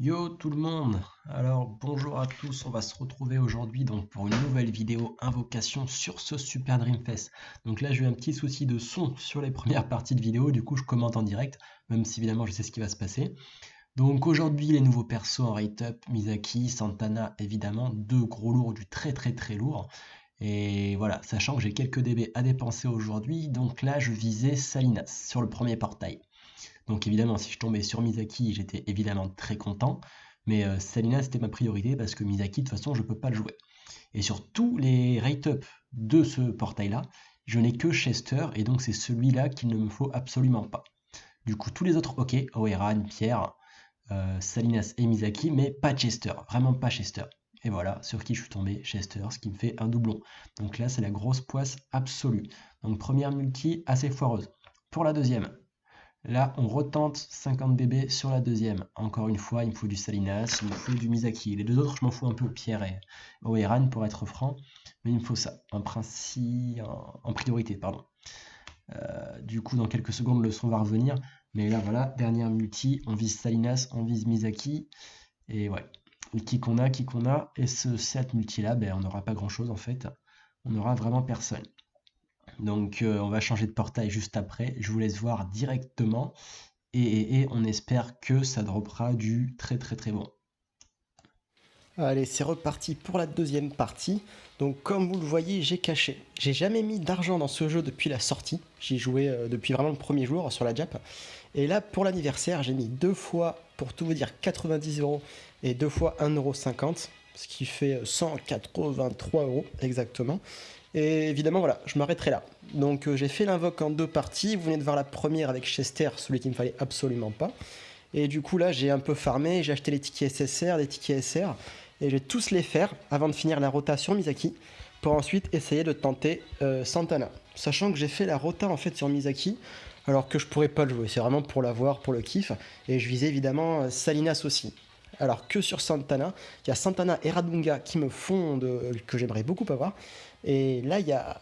Yo tout le monde! Alors bonjour à tous, on va se retrouver aujourd'hui donc pour une nouvelle vidéo invocation sur ce Super Dreamfest. Donc là j'ai eu un petit souci de son sur les premières parties de vidéo, du coup je commente en direct, même si évidemment je sais ce qui va se passer. Donc aujourd'hui les nouveaux persos en rate-up, Misaki, Santana évidemment, deux gros lourds du très lourd. Et voilà, sachant que j'ai quelques DB à dépenser aujourd'hui, donc là je visais Salinas sur le premier portail. Donc évidemment, si je tombais sur Misaki, j'étais évidemment très content. Mais Salina, c'était ma priorité parce que Misaki, de toute façon, je ne peux pas le jouer. Et sur tous les rate-up de ce portail-là, je n'ai que Chester, et donc c'est celui-là qu'il ne me faut absolument pas. Du coup, tous les autres, ok, Oeran, Pierre, Salinas et Misaki, mais pas Chester, vraiment pas Chester. Et voilà, sur qui je suis tombé, Chester, ce qui me fait un doublon. Donc là, c'est la grosse poisse absolue. Donc première multi assez foireuse. Pour la deuxième, là, on retente 50 bébés sur la deuxième. Encore une fois, il me faut du Salinas, il me faut du Misaki. Les deux autres, je m'en fous un peu, Pierre et Oeran, pour être franc. Mais il me faut ça, en priorité, pardon. Du coup, dans quelques secondes, le son va revenir. Mais là, voilà, dernière multi, on vise Salinas, on vise Misaki. Et ouais, qui qu'on a. Et cette multi-là, ben, on n'aura pas grand-chose en fait. On n'aura vraiment personne. Donc on va changer de portail juste après. Je vous laisse voir directement. Et on espère que ça droppera du très bon. Allez, c'est reparti pour la deuxième partie. Donc comme vous le voyez, j'ai caché. J'ai jamais mis d'argent dans ce jeu depuis la sortie. J'y jouais depuis vraiment le premier jour sur la Jap. Et là, pour l'anniversaire, j'ai mis deux fois, pour tout vous dire, 90 € et deux fois 1,50 €, ce qui fait 183 € exactement. Et évidemment, voilà, je m'arrêterai là. Donc j'ai fait l'invoque en deux parties. Vous venez de voir la première avec Chester, celui qu'il me fallait absolument pas. Et du coup, là, j'ai un peu farmé, j'ai acheté les tickets SSR, les tickets SR, et je vais tous les faire avant de finir la rotation Misaki, pour ensuite essayer de tenter Santana. Sachant que j'ai fait la rota en fait sur Misaki, alors que je pourrais pas le jouer, c'est vraiment pour l'avoir, pour le kiff, et je visais évidemment Salinas aussi. Alors que sur Santana, il y a Santana et Radunga qui me font que j'aimerais beaucoup avoir, et là il y a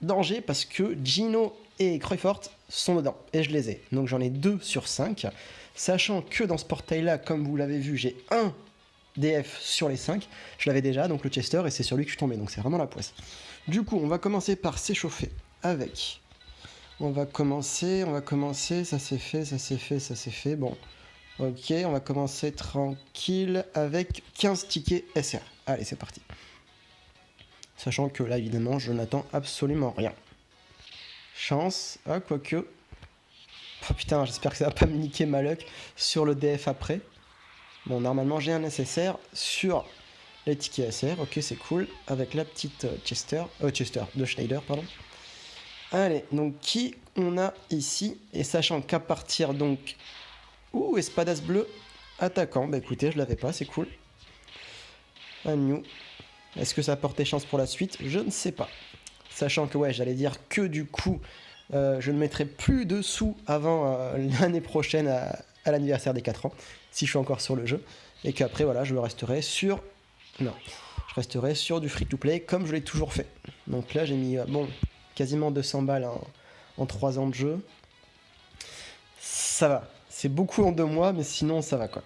danger parce que Gino et Cruyfort sont dedans, et je les ai. Donc j'en ai 2 sur 5. Sachant que dans ce portail-là, comme vous l'avez vu, j'ai un DF sur les 5. Je l'avais déjà, donc le Chester, et c'est sur lui que je suis tombé. Donc c'est vraiment la poisse. Du coup, on va commencer par s'échauffer avec. On va commencer, ça c'est fait, ça c'est fait, ça c'est fait. Bon, ok, on va commencer tranquille avec 15 tickets SR. Allez, c'est parti. Sachant que là, évidemment, je n'attends absolument rien. Chance, ah, quoique. Oh putain, j'espère que ça va pas me niquer ma luck sur le DF après. Bon, normalement, j'ai un nécessaire sur les tickets SR. Ok, c'est cool. Avec la petite Chester de Schneider, pardon. Allez, donc qui on a ici? Et sachant qu'à partir donc... Ouh, Espadas bleu, attaquant. Bah écoutez, je l'avais pas, c'est cool. Un new. Est-ce que ça portait chance pour la suite? Je ne sais pas. Sachant que ouais, j'allais dire que du coup, je ne mettrai plus de sous avant l'année prochaine à l'anniversaire des 4 ans, si je suis encore sur le jeu. Et qu'après, voilà, je resterai sur... Non, je resterai sur du free-to-play comme je l'ai toujours fait. Donc là, j'ai mis, bon, quasiment 200 balles en 3 ans de jeu. Ça va. C'est beaucoup en 2 mois, mais sinon, ça va quoi.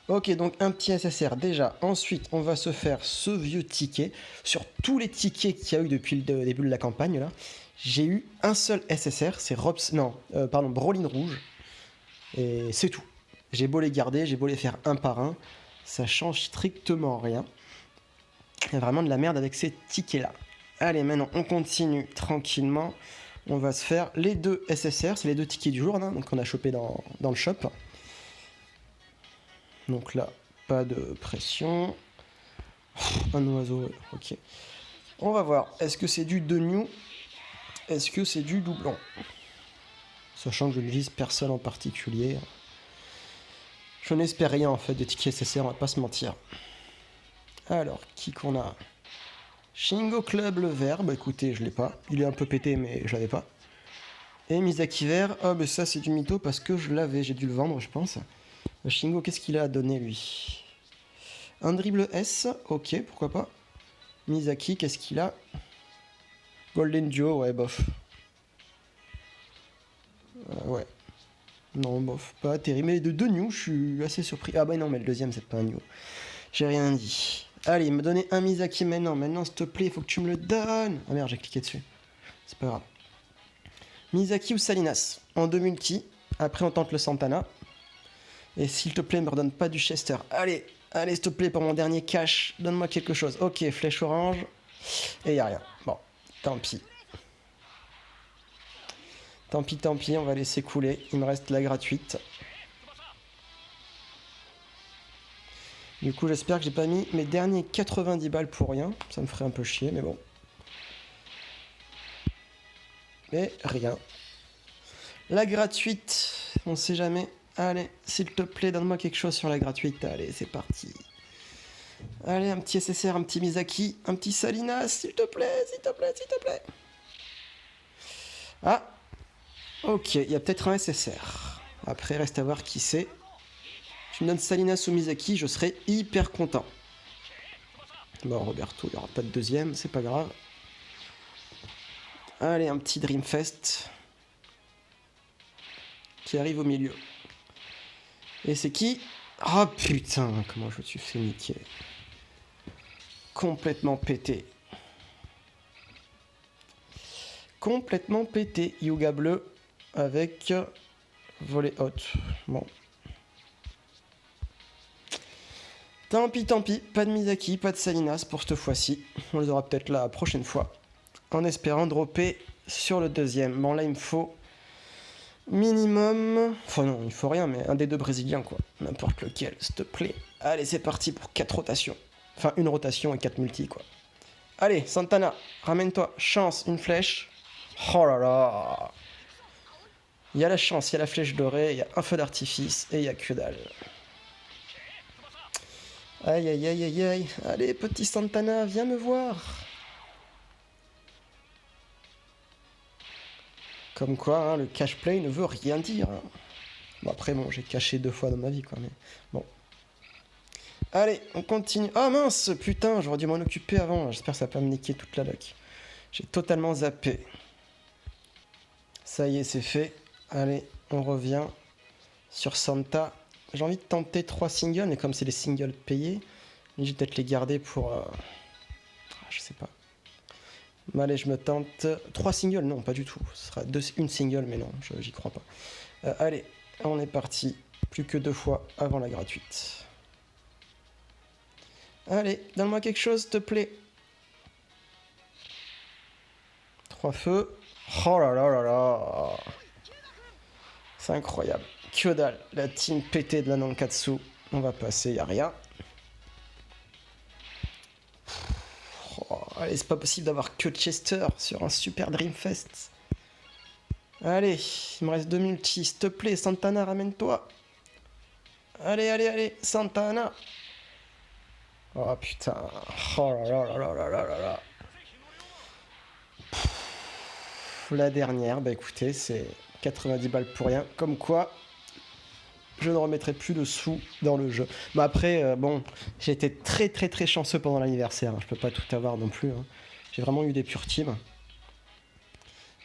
Ok, donc un petit SSR déjà. Ensuite, on va se faire ce vieux ticket. Sur tous les tickets qu'il y a eu depuis le début de la campagne, là, j'ai eu un seul SSR, c'est Brolin Rouge. Et c'est tout. J'ai beau les garder, j'ai beau les faire un par un, ça change strictement rien. Il y a vraiment de la merde avec ces tickets-là. Allez, maintenant, on continue tranquillement. On va se faire les deux SSR, c'est les deux tickets du jour, là, donc on a chopé dans le shop. Donc là, pas de pression. Un oiseau, ok. On va voir, est-ce que c'est du de new? Est-ce que c'est du doublon? Sachant que je ne vise personne en particulier. Je n'espère rien en fait de tickets SSR, on va pas se mentir. Alors, qui qu'on a? Shingo Club le vert, bah écoutez, je l'ai pas. Il est un peu pété, mais je l'avais pas. Et Misaki vert, ah bah ça c'est du mytho parce que je l'avais, j'ai dû le vendre je pense. Shingo, qu'est-ce qu'il a à donner lui? Un dribble S, ok, pourquoi pas. Misaki, qu'est-ce qu'il a? Golden Duo, ouais, bof. Ouais. Non, bof, pas terrible. Mais de deux new, je suis assez surpris. Ah bah non, mais le deuxième, c'est pas un new. J'ai rien dit. Allez, il me donnait un Misaki maintenant. Maintenant, s'il te plaît, il faut que tu me le donnes. Ah merde, j'ai cliqué dessus. C'est pas grave. Misaki ou Salinas en deux multi. Après, on tente le Santana. Et s'il te plaît, me redonne pas du Chester. Allez, allez, s'il te plaît, pour mon dernier cash, donne-moi quelque chose. Ok, flèche orange. Et y a rien. Bon, tant pis. Tant pis, on va laisser couler. Il me reste la gratuite. Du coup, j'espère que j'ai pas mis mes derniers 90 balles pour rien. Ça me ferait un peu chier, mais bon. Mais rien. La gratuite, on sait jamais. Allez, s'il te plaît, donne-moi quelque chose sur la gratuite. Allez, c'est parti. Allez, un petit SSR, un petit Misaki, un petit Salinas, s'il te plaît, s'il te plaît, s'il te plaît. Ah, ok, il y a peut-être un SSR. Après, reste à voir qui c'est. Tu me donnes Salinas ou Misaki, je serai hyper content. Bon, Roberto, il n'y aura pas de deuxième, c'est pas grave. Allez, un petit Dreamfest qui arrive au milieu. Et c'est qui? Oh putain, comment je me suis fait niquer. Complètement pété. Complètement pété. Yuga bleu avec volet haute. Bon. Tant pis, pas de Misaki, pas de Salinas pour cette fois-ci. On les aura peut-être la prochaine fois. En espérant dropper sur le deuxième. Bon là il me faut minimum... Enfin non, il faut rien, mais un des deux brésiliens quoi. N'importe lequel, s'il te plaît. Allez, c'est parti pour 4 rotations. Enfin, une rotation et 4 multi quoi. Allez, Santana, ramène-toi. Chance, une flèche. Oh là là. Il y a la chance, il y a la flèche dorée, il y a un feu d'artifice et il y a que dalle. Aïe aïe aïe aïe aïe. Allez, petit Santana, viens me voir. Comme quoi, hein, le cash play ne veut rien dire. Hein. Bon, après, bon, j'ai caché 2 fois dans ma vie, quoi, mais bon. Allez, on continue. Ah mince, putain, j'aurais dû m'en occuper avant. J'espère que ça va pas me niquer toute la luck. J'ai totalement zappé. Ça y est, c'est fait. Allez, on revient sur Santa. J'ai envie de tenter 3 singles, mais comme c'est des singles payés, je vais peut-être les garder pour... je sais pas. Mais allez, je me tente... 3 singles, non, pas du tout. Ce sera une single, mais non, j'y crois pas. Allez, on est parti. Plus que 2 fois avant la gratuite. Allez, donne-moi quelque chose, s'il te plaît. 3 feux. Oh là là là là. C'est incroyable. Que dalle. La team pétée de la Nankatsu. On va passer, y a rien. Oh, allez, c'est pas possible d'avoir que Chester sur un super Dreamfest. Allez, il me reste 2 multis. S'il te plaît, Santana, ramène-toi. Allez, allez, allez, Santana. Oh putain. Oh là là là là là là là. La dernière, bah écoutez, c'est 90 balles pour rien. Comme quoi, je ne remettrai plus de sous dans le jeu. Mais après, bon, j'ai été très très très chanceux pendant l'anniversaire. Hein. Je peux pas tout avoir non plus. Hein. J'ai vraiment eu des purs teams.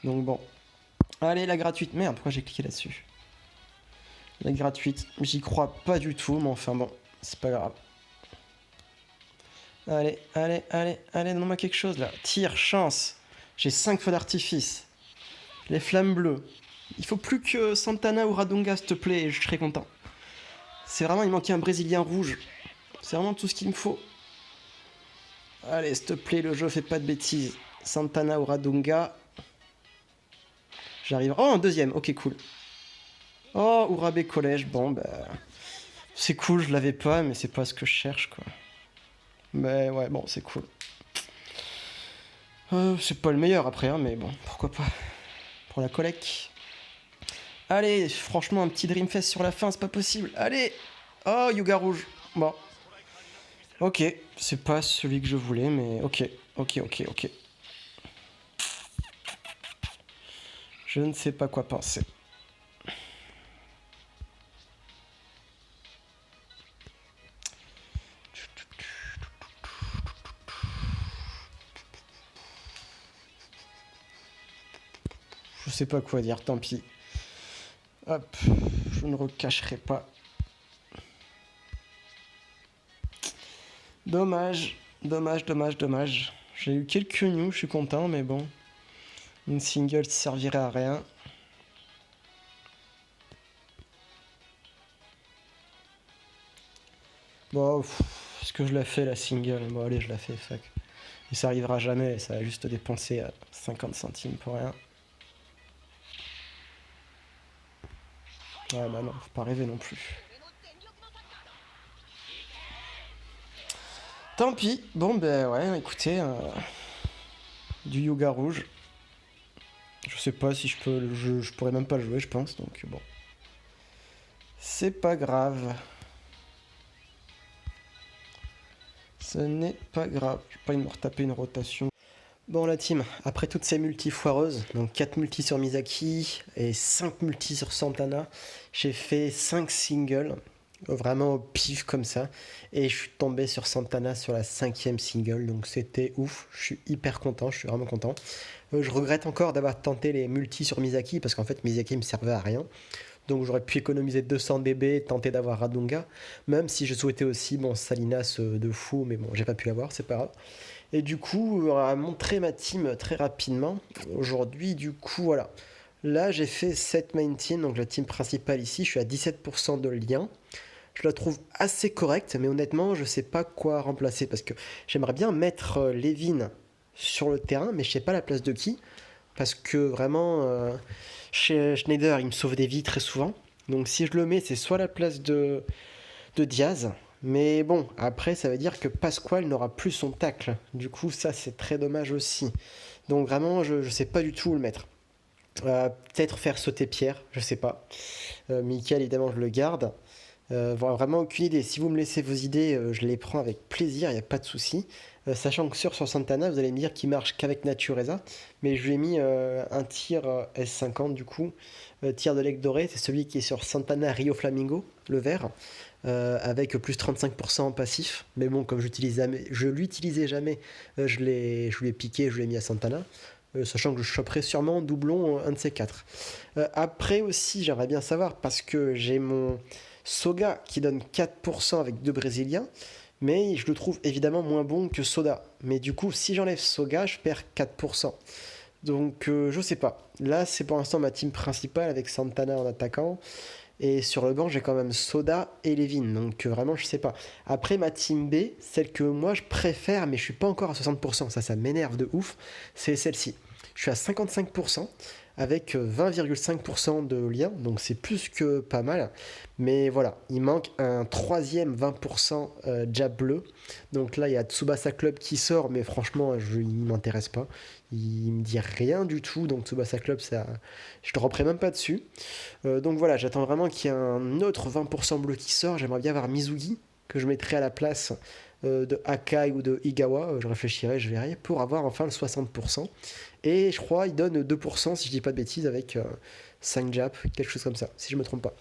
Donc bon. Allez, la gratuite. Merde, pourquoi j'ai cliqué là-dessus? La gratuite, j'y crois pas du tout, mais enfin bon, c'est pas grave. Allez, allez, allez, allez, donne-moi quelque chose là. Tire, chance. J'ai 5 feux d'artifice. Les flammes bleues. Il faut plus que Santana ou Radonga, s'il te plaît, et je serai content. C'est vraiment, il manquait un Brésilien rouge. C'est vraiment tout ce qu'il me faut. Allez, s'il te plaît, le jeu fait pas de bêtises. Santana ou Radonga. J'arrive. Oh, un deuxième, ok, cool. Oh, Urabe Collège, bon, bah... C'est cool, je l'avais pas, mais c'est pas ce que je cherche, quoi. Mais ouais, bon, c'est cool. C'est pas le meilleur après, hein, mais bon, pourquoi pas. Pour la collecte. Allez, franchement, un petit Dreamfest sur la fin, c'est pas possible. Allez. Oh, Yuga rouge. Bon. Ok, c'est pas celui que je voulais, mais ok. Ok. Je ne sais pas quoi penser. Je sais pas quoi dire, tant pis. Hop, je ne recacherai pas. Dommage. J'ai eu quelques news, je suis content, mais bon. Une single servirait à rien. Bon, est-ce que je la fais la single? Bon, allez, je la fais, fuck. Et ça arrivera jamais, ça va juste dépenser 50 centimes pour rien. Ouais, bah non, faut pas rêver non plus. Tant pis, bon, ben ouais, écoutez, du yoga rouge. Je sais pas si je peux, je pourrais même pas le jouer, je pense, donc bon. C'est pas grave. Ce n'est pas grave. Je vais pas me retaper une rotation. Bon la team, après toutes ces multis foireuses, donc 4 multis sur Misaki et 5 multis sur Santana, j'ai fait 5 singles, vraiment au pif comme ça, et je suis tombé sur Santana sur la 5e single, donc c'était ouf, je suis hyper content, je suis vraiment content. Je regrette encore d'avoir tenté les multis sur Misaki, parce qu'en fait Misaki me servait à rien. Donc j'aurais pu économiser 200 DB et tenter d'avoir Radunga, même si je souhaitais aussi mon Salinas de fou, mais bon, j'ai pas pu l'avoir, c'est pas grave. Et du coup, on va montrer ma team très rapidement. Aujourd'hui, du coup, voilà. Là, j'ai fait cette main team, donc la team principale ici, je suis à 17% de lien. Je la trouve assez correcte, mais honnêtement, je sais pas quoi remplacer, parce que j'aimerais bien mettre Levin sur le terrain, mais je sais pas la place de qui, parce que vraiment... Chez Schneider, il me sauve des vies très souvent. Donc si je le mets, c'est soit la place de Diaz. Mais bon, après, ça veut dire que Pasquale n'aura plus son tacle. Du coup, ça, c'est très dommage aussi. Donc vraiment, je sais pas du tout où le mettre. Peut-être faire sauter Pierre, je sais pas. Michael, évidemment, je le garde. Vraiment aucune idée. Si vous me laissez vos idées, je les prends avec plaisir, il n'y a pas de souci. Sachant que sur Santana, vous allez me dire qu'il marche qu'avec Natureza, mais je lui ai mis un tir S50 du coup. Tir de l'aigle doré, c'est celui qui est sur Santana Rio Flamingo, le vert, avec plus 35% en passif. Mais bon, comme je l'utilisais jamais, je lui ai piqué, je l'ai mis à Santana. Sachant que je choperai sûrement doublon un de ces quatre. Après aussi, j'aimerais bien savoir, parce que j'ai mon Soga qui donne 4% avec 2 Brésiliens, mais je le trouve évidemment moins bon que Soda. Mais du coup, si j'enlève Soga, je perds 4%. Donc je sais pas. Là, c'est pour l'instant ma team principale avec Santana en attaquant. Et sur le banc, j'ai quand même Soda et Levin. Donc vraiment, je sais pas. Après, ma team B, celle que moi je préfère, mais je suis pas encore à 60%. Ça m'énerve de ouf. C'est celle-ci. Je suis à 55% avec 20,5% de lien. Donc c'est plus que pas mal. Mais voilà, il manque un troisième 20% jab bleu. Donc là, il y a Tsubasa Club qui sort, mais franchement, il ne m'intéresse pas. Il me dit rien du tout. Donc Tsubasa Club, ça, je ne reprends même pas dessus. Donc voilà, j'attends vraiment qu'il y ait un autre 20% bleu qui sort. J'aimerais bien avoir Mizugi, que je mettrai à la place de Akai ou de Igawa. Je réfléchirai, je verrai, pour avoir enfin le 60%. Et je crois il donne 2%, si je dis pas de bêtises, avec 5 jab, quelque chose comme ça, si je me trompe pas.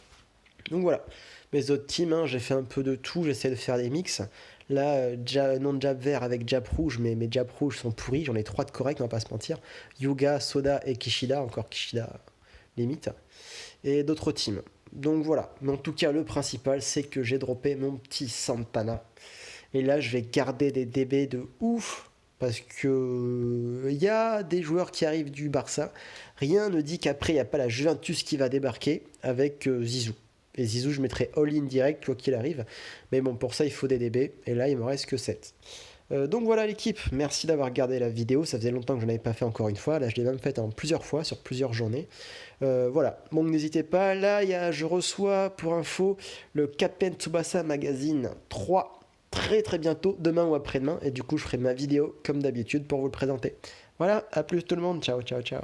Donc voilà, mes autres teams, hein, j'ai fait un peu de tout, j'essaie de faire des mix. Là, non jab vert avec jab rouge, mais mes jab rouges sont pourris, j'en ai 3 de corrects, on va pas se mentir. Yuga, Soda et Kishida, encore Kishida limite. Et d'autres teams. Donc voilà, mais en tout cas, le principal, c'est que j'ai droppé mon petit Santana. Et là, je vais garder des DB de ouf, parce que il y a des joueurs qui arrivent du Barça. Rien ne dit qu'après, il n'y a pas la Juventus qui va débarquer avec Zizou. Et Zizou, je mettrai all-in direct, quoi qu'il arrive. Mais bon, pour ça, il faut des DB. Et là, il me reste que 7. Donc voilà l'équipe, merci d'avoir regardé la vidéo, ça faisait longtemps que je n'avais pas fait encore une fois, là je l'ai même faite en plusieurs fois, sur plusieurs journées. Voilà, donc n'hésitez pas, là je reçois pour info le Captain Tsubasa Magazine 3 très très bientôt, demain ou après-demain, et du coup je ferai ma vidéo comme d'habitude pour vous le présenter. Voilà, à plus tout le monde, ciao ciao ciao.